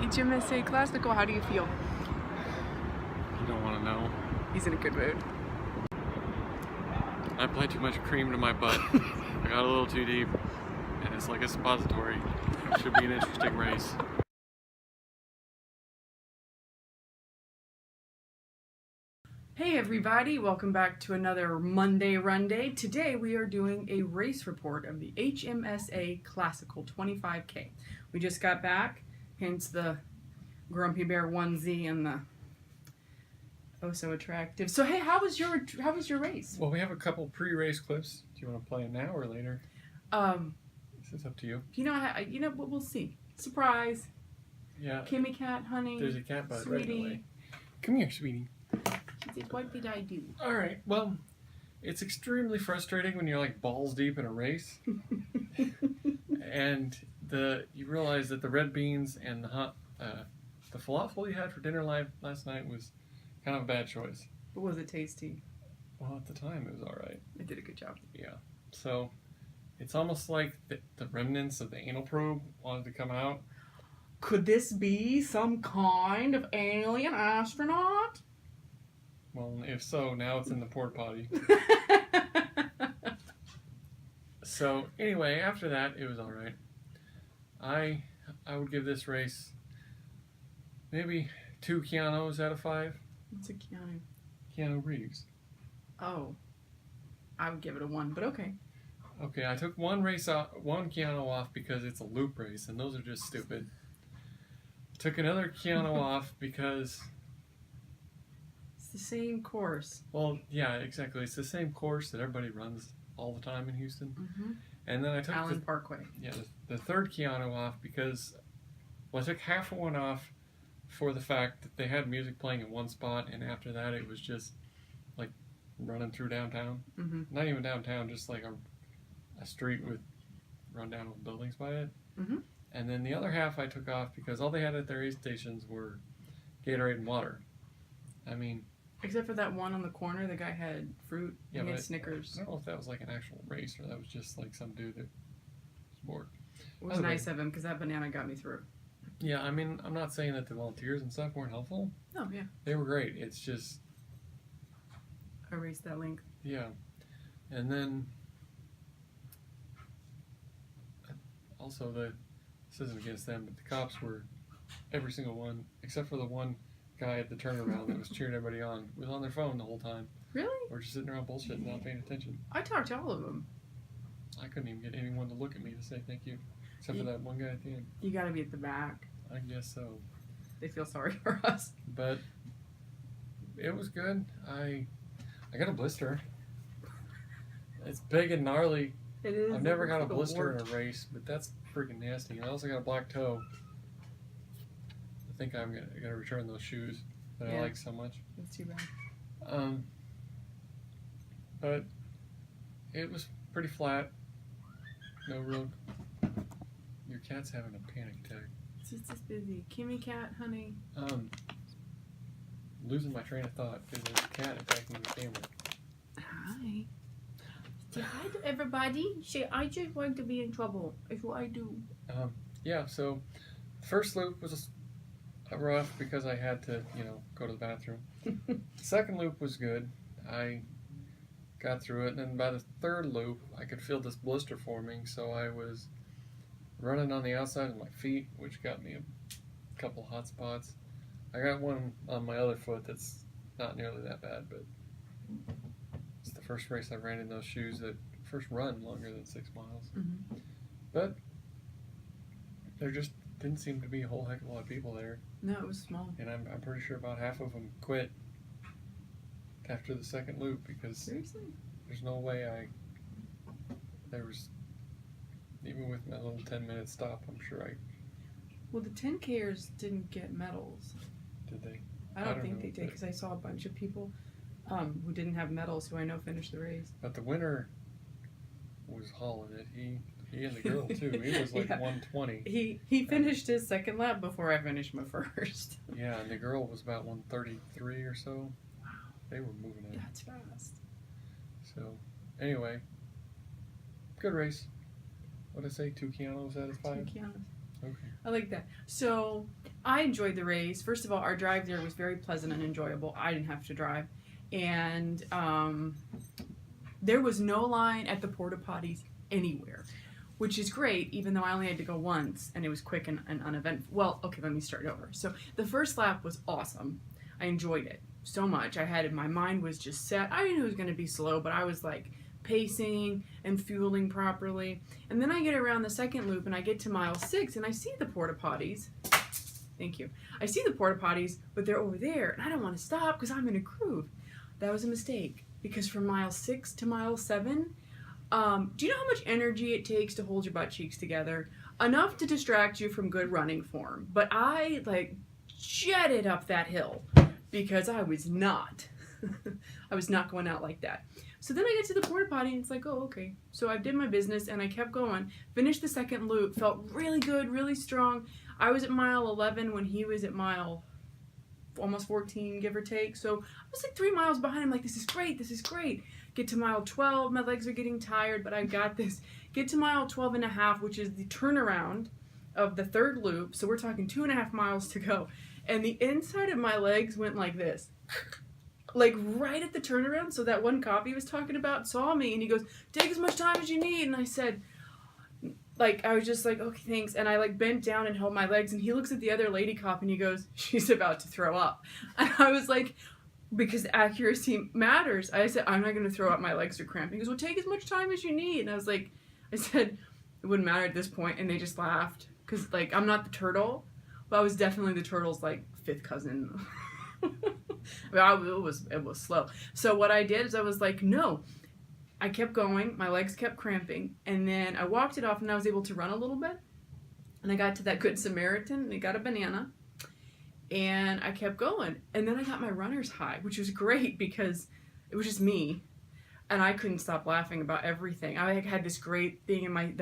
HMSA Classical, how do you feel? You don't want to know. He's in a good mood. I applied too much cream to my butt. I got a little too deep, and it's like a suppository. It should be an interesting race. Hey everybody, welcome back to another Monday Runday. Today we are doing a race report of the HMSA Classical 25K. We just got back, hence the Grumpy Bear onesie and the oh so attractive. So hey, how was your race? Well, we have a couple pre-race clips. Do you want to play them now or later? This is up to you. You know, we'll see. Surprise. Yeah. Kimmy cat, honey. There's a cat butt sweetie. right in the way. Come here, sweetie. She said, what did I do? All right. Well, it's extremely frustrating when you're like balls deep in a race, and you realize that the red beans and the falafel you had for dinner last night was kind of a bad choice. But was it tasty? Well, at the time it was all right. It did a good job. Yeah. So it's almost like the remnants of the anal probe wanted to come out. Could this be some kind of alien astronaut? Well, if so, now it's in the port-a-pottie. So anyway, after that, it was all right. I would give this race maybe 2 Keanu's out of 5. What's a Keanu? Keanu Reeves. Oh, I would give it a 1, but okay. Okay, I took one Keanu off because it's a loop race, and those are just stupid. Took another Keanu off because... It's the same course. Well, yeah, exactly. It's the same course that everybody runs all the time in Houston. Mm-hmm. And then I took Allen Parkway. Yeah, the third Keanu off because, well, I took half of one off for the fact that they had music playing in one spot, and after that it was just like running through downtown. Mm-hmm. Not even downtown, just like a street with rundown buildings by it. Mm-hmm. And then the other half I took off because all they had at their aid stations were Gatorade and water. I mean... Except for that one on the corner, the guy had fruit, yeah, he had Snickers. I don't know if that was like an actual race or that was just like some dude that was bored. It was nice of him because that banana got me through. Yeah, I mean, I'm not saying that the volunteers and stuff weren't helpful. Oh, yeah. They were great. It's just... Erase that link. Yeah. And then... Also, this isn't against them, but the cops were... Every single one, except for the one guy at the turnaround that was cheering everybody on, was on their phone the whole time. Really? Or just sitting around bullshitting, not paying attention. I talked to all of them. I couldn't even get anyone to look at me to say thank you. Except for that one guy at the end. You gotta be at the back. I guess so. They feel sorry for us. But it was good. I got a blister. It's big and gnarly. It is. I've never got a blister in a race, but that's freaking nasty. I also got a black toe. I think I'm gonna return those shoes that I like so much. That's too bad. But it was pretty flat. No real... Your cat's having a panic attack. It's just busy. Kimmy cat, honey. Losing my train of thought because there's a cat attacking the camera. Hi. Say hi to everybody. Say, I just want to be in trouble. It's what I do. Yeah, so the first loop was rough because I had to, go to the bathroom. Second loop was good. I got through it, and then by the third loop, I could feel this blister forming, so I was running on the outside of my feet, which got me a couple hot spots. I got one on my other foot that's not nearly that bad, but it's the first race I ran in those shoes first run longer than 6 miles. Mm-hmm. But there just didn't seem to be a whole heck of a lot of people there. No, it was small. And I'm pretty sure about half of them quit after the second loop because Seriously? there's no way there was, even with my little 10-minute stop, I'm sure Well, the 10Kers didn't get medals. did they? I don't think they did because I saw a bunch of people who didn't have medals who I know finished the race. But the winner was hauling it. He and the girl too. He was like 120. He finished his second lap before I finished my first. Yeah, and the girl was about 133 or so. Wow. They were moving it. That's fast. So, anyway, good race. What did I say? 2 Keanu's out of 5? 2 Keanu's. Okay. I like that. So I enjoyed the race. First of all, our drive there was very pleasant and enjoyable. I didn't have to drive. And there was no line at the porta-potties anywhere, which is great, even though I only had to go once, and it was quick and uneventful. Well, okay, let me start over. So the first lap was awesome. I enjoyed it so much. My mind was just set. I knew it was going to be slow, but I was like pacing and fueling properly. And then I get around the second loop, and I get to mile 6, and I see the porta-potties. Thank you. I see the porta-potties, but they're over there, and I don't want to stop because I'm in a groove. That was a mistake, because from mile 6 to mile 7, do you know how much energy it takes to hold your butt cheeks together? Enough to distract you from good running form. But I, jetted up that hill because I was not. I was not going out like that. So then I get to the porta potty and it's like, oh, okay. So I did my business and I kept going. Finished the second loop. Felt really good, really strong. I was at mile 11 when he was at mile almost 14, give or take. So I was like 3 miles behind him. Like, this is great. This is great. Get to mile 12. My legs are getting tired, but I got this. Get to mile 12 and a half, which is the turnaround of the third loop. So we're talking 2.5 miles to go. And the inside of my legs went like this. Like right at the turnaround. So that one cop he was talking about saw me and he goes, take as much time as you need. And I said, I was just like, okay, thanks. And I bent down and held my legs and he looks at the other lady cop and he goes, she's about to throw up. And I was like, because accuracy matters. I said, I'm not going to throw up. My legs are cramping. He goes, well, take as much time as you need. And I was like, I said, it wouldn't matter at this point. And they just laughed. Because, I'm not the turtle, but I was definitely the turtle's, fifth cousin. It was slow. So what I did is I was like, no. I kept going. My legs kept cramping. And then I walked it off and I was able to run a little bit. And I got to that Good Samaritan and I got a banana. And I kept going. And then I got my runner's high, which was great because it was just me. And I couldn't stop laughing about everything. I had this great thing in my,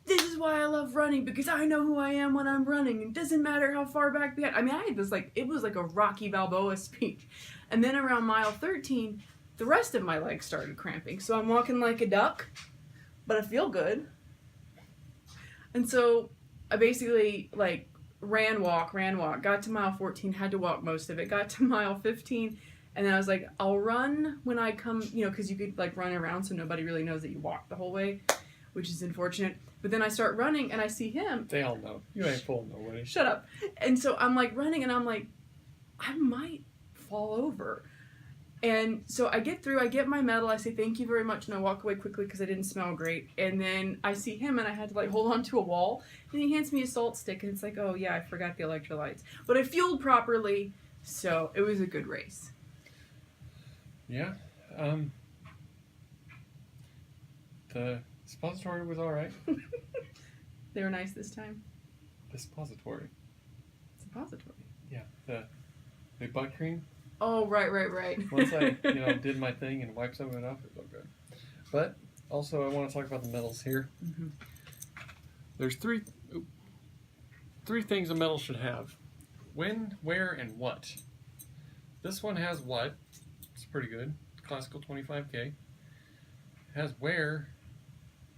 this is why I love running, because I know who I am when I'm running. It doesn't matter how far back behind. I mean, I had this, it was like a Rocky Balboa speech. And then around mile 13, the rest of my legs started cramping. So I'm walking like a duck, but I feel good. And so I basically, ran, walk, got to mile 14, had to walk most of it, got to mile 15, and then I was like, I'll run when I come, because you could, run around so nobody really knows that you walked the whole way, which is unfortunate. But then I start running, and I see him. They all know. You ain't fooling nobody. Shut up. And so I'm, running, and I'm like, I might fall over. And so I get through, I get my medal, I say thank you very much, and I walk away quickly because I didn't smell great. And then I see him, and I had to, hold on to a wall, and he hands me a salt stick, and it's like, oh, yeah, I forgot the electrolytes. But I fueled properly, so it was a good race. Yeah. The suppository was all right. They were nice this time? The suppository. Suppository? Yeah. The butt cream. Oh, right. Once I, did my thing and wiped some of it off, it looked good. But also, I want to talk about the medals here. Mm-hmm. There's three things a medal should have: when, where, and what. This one has what. It's pretty good. Classical 25K. It has where.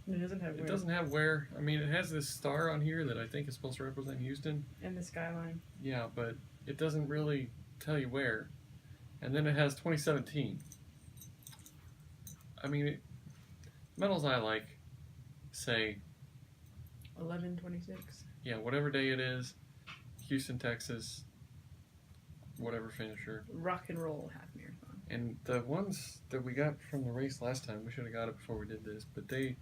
It doesn't have where. It doesn't have where. I mean, it has this star on here that I think is supposed to represent Houston. And the skyline. Yeah, but it doesn't really tell you where. And then it has 2017. I mean, medals I like say 11/26. Yeah, whatever day it is, Houston, Texas, whatever finisher. Rock and roll half marathon. And the ones that we got from the race last time, we should have got it before we did this, but I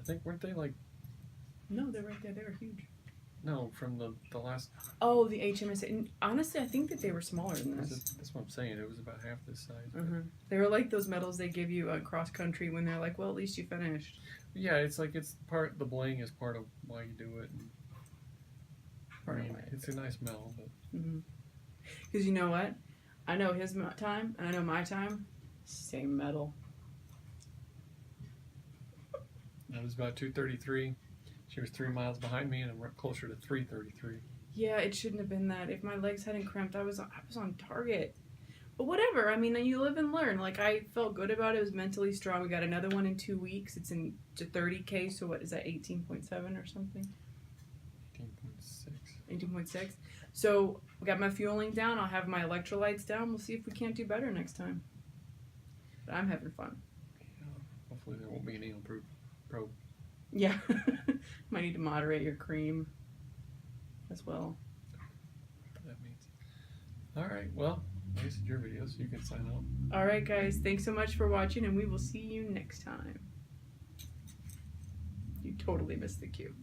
think, weren't they No, they're right there. They were huge. No, from the last. Oh, the HMSA. And honestly, I think that they were smaller than this. That's what I'm saying. It was about half this size. Mm-hmm. They were like those medals they give you cross country when they're like, well, at least you finished. Yeah, it's the bling is part of why you do it. It's a nice medal, but. Because you know what? I know his time, and I know my time. Same medal. That was about 2:33. She was 3 miles behind me, and I'm closer to 3:33. Yeah, it shouldn't have been that. If my legs hadn't cramped, I was on target. But whatever. I mean, you live and learn. I felt good about it. It was mentally strong. We got another one in 2 weeks. It's in 30K, so what is that, 18.7 or something? 18.6. 18.6. So we got my fueling down. I'll have my electrolytes down. We'll see if we can't do better next time. But I'm having fun. Yeah, hopefully there won't be any probe. Yeah. Might need to moderate your cream as well. That means. All right. Well, I guess it's your video, so you can sign out. All right, guys. Thanks so much for watching, and we will see you next time. You totally missed the cue.